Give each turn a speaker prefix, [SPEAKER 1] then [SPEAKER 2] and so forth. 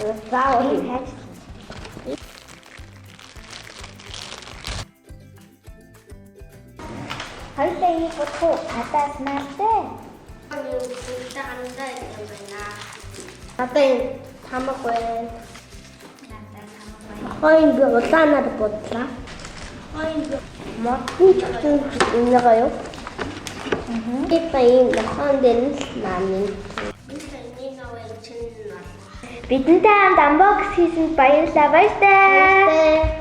[SPEAKER 1] Заавал. Хоёулаа энийг бодох уу? Хатаас наатай.
[SPEAKER 2] Одоо энэ хамаг байна. Хойн би улаанаар бодлаа. Хойн би мотын чигтэн энэгаа юу? Итэ ийм нохон дээр нь нааны.
[SPEAKER 1] Бидэнтэй хамт unbox хийсэнд баярлалаа. Баяртай.